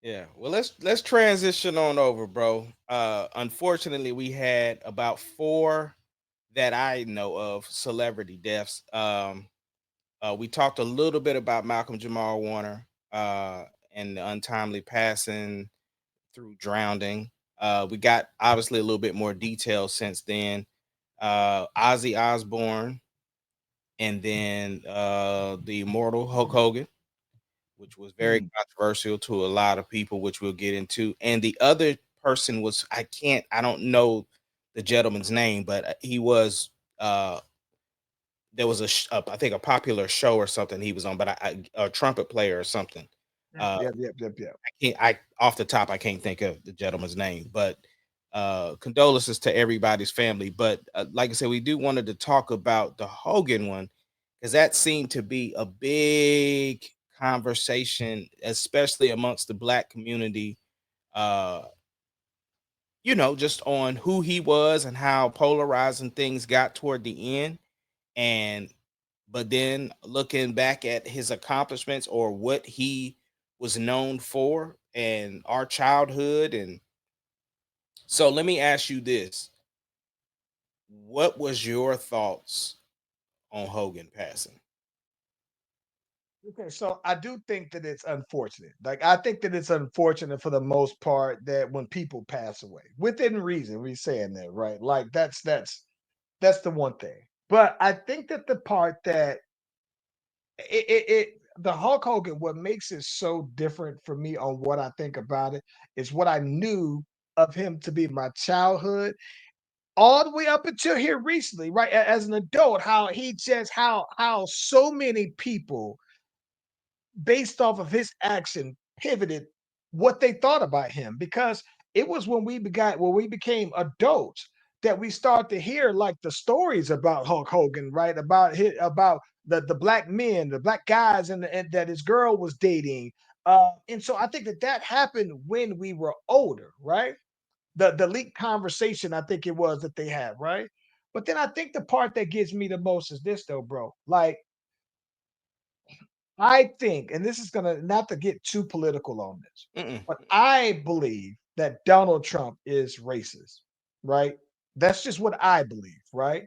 Yeah. Well, let's transition on over, bro. Unfortunately, we had about four that I know of celebrity deaths. We talked a little bit about Malcolm Jamal Warner and the untimely passing through drowning. We got obviously a little bit more detail since then. Ozzy Osbourne, and then the immortal Hulk Hogan, which was very Mm. controversial to a lot of people, which we'll get into. And the other person was I don't know the gentleman's name, but he was there was I think a popular show or something he was on, but a trumpet player or something. Yep, Uh, yep, yep, yep, yep. I off the top I can't think of the gentleman's name, but condolences to everybody's family. But like I said, we do wanted to talk about the Hogan one because that seemed to be a big conversation, especially amongst the black community. Uh, just on who he was and how polarizing things got toward the end. And but then looking back at his accomplishments or what he was known for and our childhood. And so let me ask you this: what was your thoughts on Hogan passing? Okay, so I do think that it's unfortunate. Like I think that it's unfortunate for the most part that when people pass away within reason, we saying that, right? Like that's the one thing. But I think that the part that it the Hulk Hogan, what makes it so different for me on what I think about it is what I knew of him to be my childhood all the way up until here recently, right? As an adult, how he just how so many people based off of his action pivoted what they thought about him because it was when we became adults that we start to hear like the stories about Hulk Hogan, right? About the black men, the black guys, and that his girl was dating. And so I think that that happened when we were older, right? The leaked conversation I think it was that they had, right? But then I think the part that gets me the most is this though, bro. Like I think, and this is gonna not to get too political on this, Mm-mm. but I believe that Donald Trump is racist, right? That's just what I believe, right?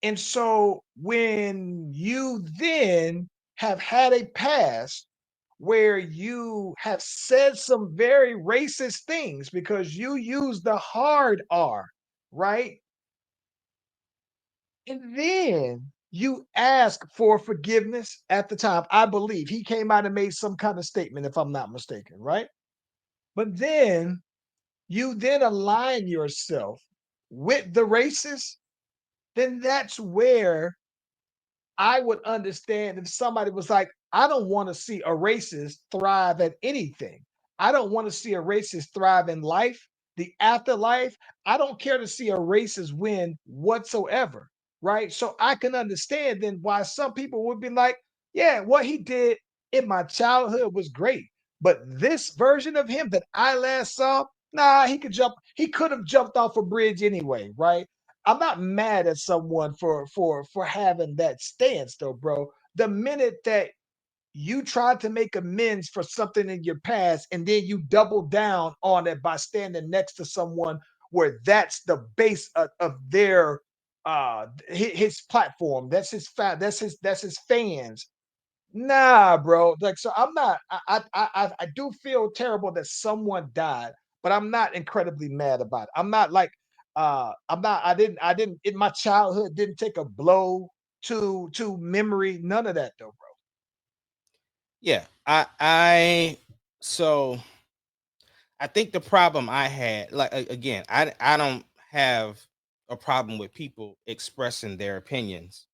And so when you then have had a past where you have said some very racist things because you use the hard R, right? And then you ask for forgiveness at the time. I believe he came out and made some kind of statement, if I'm not mistaken, right? But then you then align yourself with the racist, then that's where I would understand if somebody was like, I don't want to see a racist thrive at anything. I don't want to see a racist thrive in life, the afterlife. I don't care to see a racist win whatsoever. Right. So I can understand then why some people would be like, yeah, what he did in my childhood was great. But this version of him that I last saw, nah, he could have jumped off a bridge anyway, right? I'm not mad at someone for having that stance though, bro. The minute that you tried to make amends for something in your past and then you double down on it by standing next to someone where that's the base of their his platform, that's his fans. Nah, bro. Like, so I'm not. I do feel terrible that someone died, but I'm not incredibly mad about it. I'm not like, I'm not. I didn't. In my childhood, didn't take a blow to memory. None of that, though, bro. Yeah, so I think the problem I had, like again, I don't have a problem with people expressing their opinions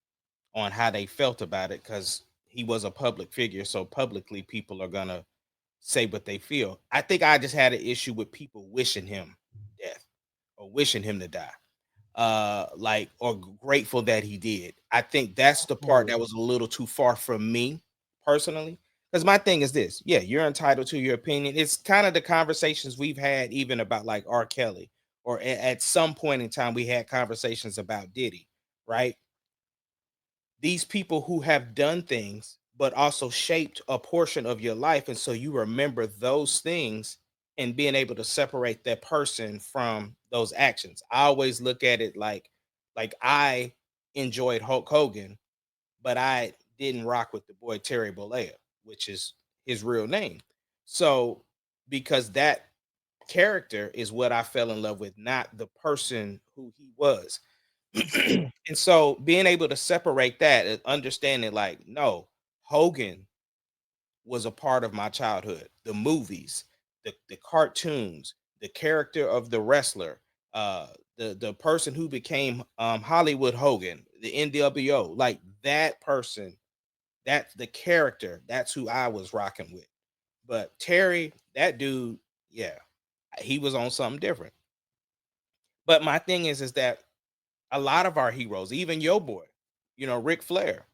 on how they felt about it because he was a public figure, so publicly people are gonna say what they feel. I think I just had an issue with people wishing him death or wishing him to die. Like or grateful that he did. I think that's the part Absolutely. that was a little too far from me personally. Because my thing is this, yeah, you're entitled to your opinion. It's kind of the conversations we've had, even about like R. Kelly, or at some point in time, we had conversations about Diddy, right? These people who have done things but also shaped a portion of your life. And so you remember those things and being able to separate that person from those actions. I always look at it like I enjoyed Hulk Hogan, but I didn't rock with the boy Terry Bollea, which is his real name. So because that character is what I fell in love with, not the person who he was. And so being able to separate that and understanding like, no, Hogan was a part of my childhood. The movies, the cartoons, the character of the wrestler, the person who became Hollywood Hogan, the NWO, like that person, that's the character, that's who I was rocking with. But Terry, that dude, yeah, he was on something different. But my thing is that a lot of our heroes, even your boy, Ric Flair,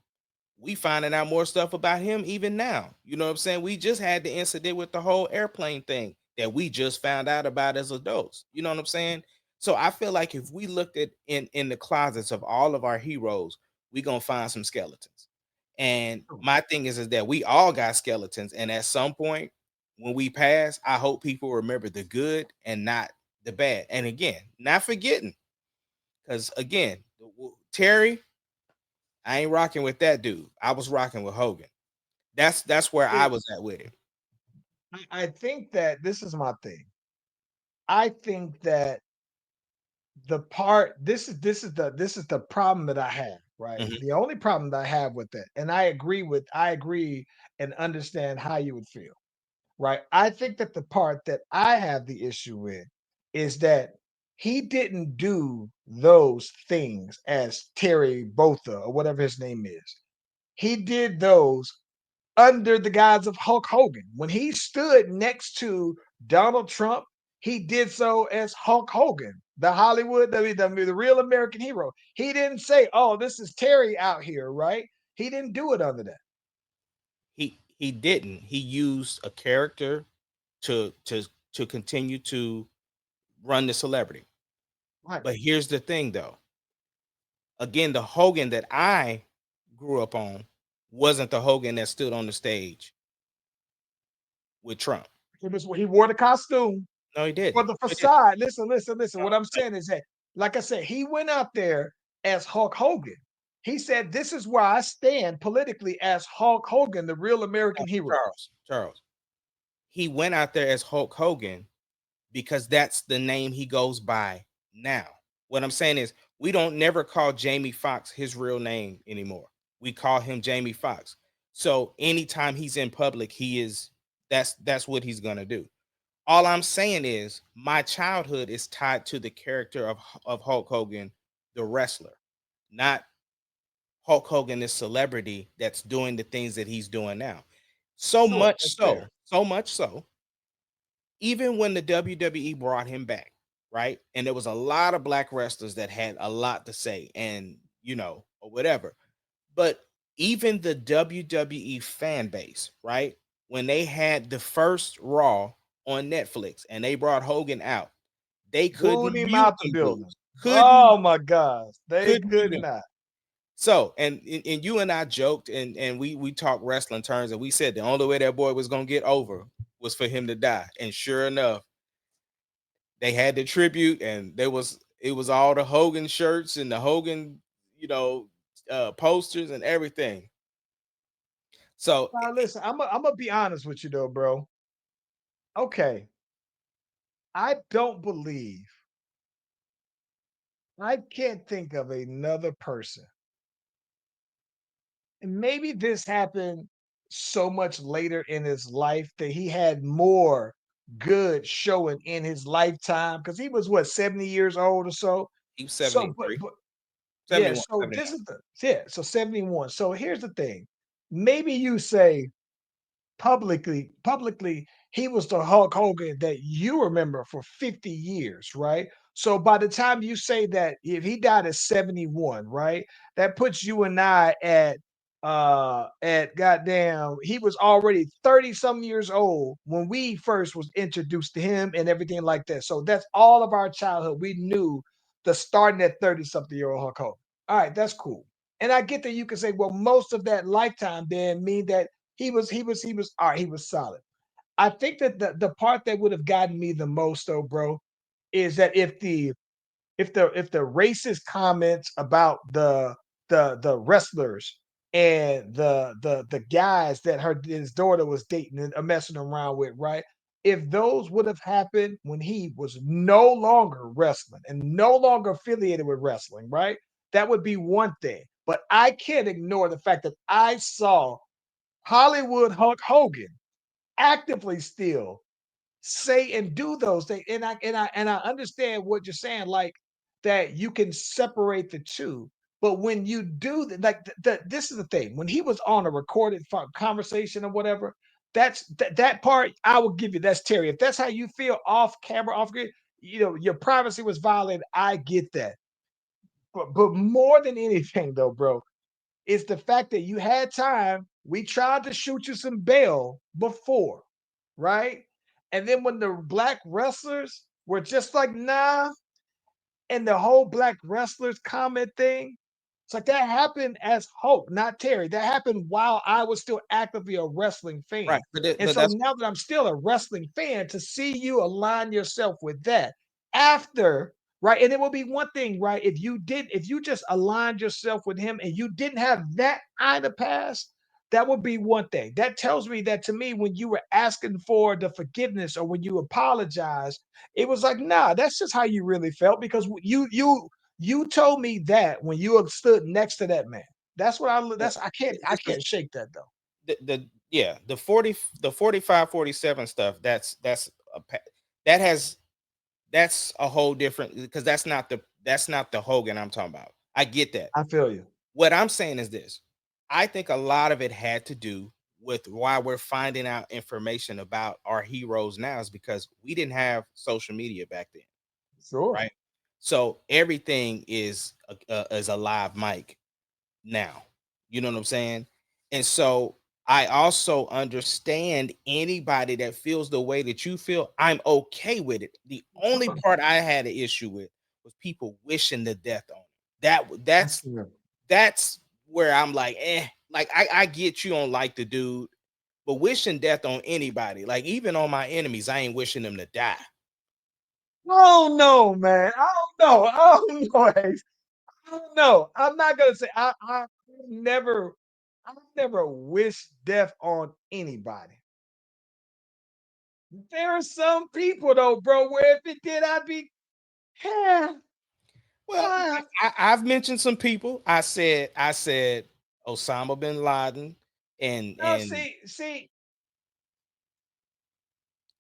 we finding out more stuff about him even now. You know what I'm saying? We just had the incident with the whole airplane thing that we just found out about as adults. You know what I'm saying? So I feel like if we looked at in the closets of all of our heroes, we gonna find some skeletons. And my thing is that we all got skeletons, and at some point when we pass, I hope people remember the good and not the bad. And again, not forgetting, because again, Terry, I ain't rocking with that dude. I was rocking with Hogan. That's where I See, was at with it. I think that this is my thing. I think that the part this is the problem that I have, right? Mhm. The only problem that I have with that, and I agree and understand how you would feel, right? I think that the part that I have the issue with is that he didn't do those things as Terry Botha or whatever his name is. He did those under the guise of Hulk Hogan. When he stood next to Donald Trump, he did so as Hulk Hogan, the Hollywood, the real American hero. He didn't say, "Oh, this is Terry out here," right? He didn't do it under that. He didn't. He used a character to continue to run the celebrity. Right. But here's the thing though. Again, the Hogan that I grew up on wasn't the Hogan that stood on the stage with Trump. He wore the costume No, he for didn't. the No, he didn't. facade. Listen, listen, listen. No, What I'm no, saying is that, like I said, he went out there as Hulk Hogan. He said, "This is where I stand politically as Hulk Hogan, the real no, American hero." Charles. He went out there as Hulk Hogan because that's the name he goes by now. What I'm saying is we don't never call Jamie Foxx his real name anymore. We call him Jamie Foxx. So anytime he's in public, he is that's what he's gonna do. All I'm saying is my childhood is tied to the character of Hulk Hogan, the wrestler, not Hulk Hogan, this celebrity that's doing the things that he's doing now. Sure, that's fair. So much so even when the WWE brought him back, right? And there was a lot of black wrestlers that had a lot to say and, or whatever. But even the WWE fan base, right? When they had the first Raw on Netflix and they brought Hogan out, they Booed couldn't him mute out the them building. booze. Couldn't Oh my gosh, they couldn't mute could them. not. So, and you and I joked and we talked wrestling terms and we said the only way that boy was gonna get over was for him to die. And sure enough, they had the tribute and it was all the Hogan shirts and the Hogan, you know, posters and everything. So Now listen, I'm gonna be honest with you though, bro. Okay, I don't believe I can't think of another person, and maybe this happened so much later in his life that he had more good showing in his lifetime because he was what 70 years old or so. he was So, but 73, but yeah, 71, so 79. this is the yeah, so 71. So here's the thing. Maybe you say publicly he was the Hulk Hogan that you remember for 50 years, right? So by the time you say that if he died at 71, right? That puts you and I at goddamn he was already 30 some years old when we first was introduced to him and everything like that. So that's all of our childhood. We knew the starting at 30 something year old Hulk Hogan. All right, that's cool. And I get that you can say, well, most of that lifetime then mean that he was all right, he was solid. I think that the part that would have gotten me the most though, bro, is that if the racist comments about the wrestlers and the guys that his daughter was dating and messing around with, right? If those would have happened when he was no longer wrestling and no longer affiliated with wrestling, right? That would be one thing. But I can't ignore the fact that I saw Hollywood Hulk Hogan actively still say and do those things. And I understand what you're saying, like that you can separate the two. But when you do that, like this is the thing. When he was on a recorded conversation or whatever, that part I will give you. That's Terry. If that's how you feel off camera, off grid, your privacy was violated. I get that. But more than anything, though, bro, it's the fact that you had time. We tried to shoot you some bail before, right? And then when the black wrestlers were just like, nah, and the whole black wrestlers comment thing, it's like that happened as Hulk, not Terry. That happened while I was still actively a wrestling Right. fan. And But so that's now that I'm still a wrestling fan, to see you align yourself with that after, right? And it would be one thing, right? If you just aligned yourself with him and you didn't have that kind of past, that would be one thing. That tells me that to me, when you were asking for the forgiveness or when you apologized, it was like, nah, that's just how you really felt because you told me that when you have stood next to that man. That's what I uh, that's I can't I this is can't shake that though. the yeah, the 40, the 45, 47 stuff. That's that has that's a whole different, because that's not the Hogan I'm talking about. I get that. I feel you. What I'm saying is this. I think a lot of it had to do with why we're finding out information about our heroes now is because we didn't have social media back then, Sure. right? So everything is a live mic now. You know what I'm saying? And so I also understand anybody that feels the way that you feel. I'm okay with it. The only Sure. part I had an issue with was people wishing the death on him. That's That's true. that's where I'm like, like I get you don't like the dude, but wishing death on anybody, like even on my enemies, I ain't wishing them to die. Oh no, man. I don't know. I don't know. Ace. I don't know. I'm not gonna say never I've never wished death on anybody. There are some people though, bro, where if it did, I'd be, yeah, Well, I've mentioned some people. I said Osama bin Laden, no, and see,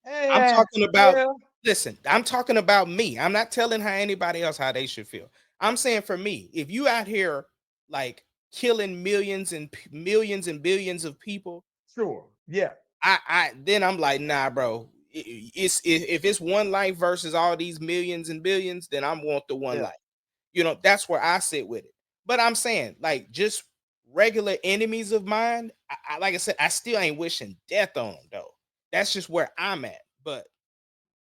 I'm yeah, talking about, yeah, listen, I'm talking about me. I'm not telling how anybody else how they should feel. I'm saying for me, if you out here like killing millions and billions of people, sure, yeah, I then I'm like, nah, bro. If it's one life versus all these millions and billions, then I want the one yeah. life. That's where I sit with it. But I'm saying, like, just regular enemies of mine, like I said, I still ain't wishing death on them though. That's just where I'm at. But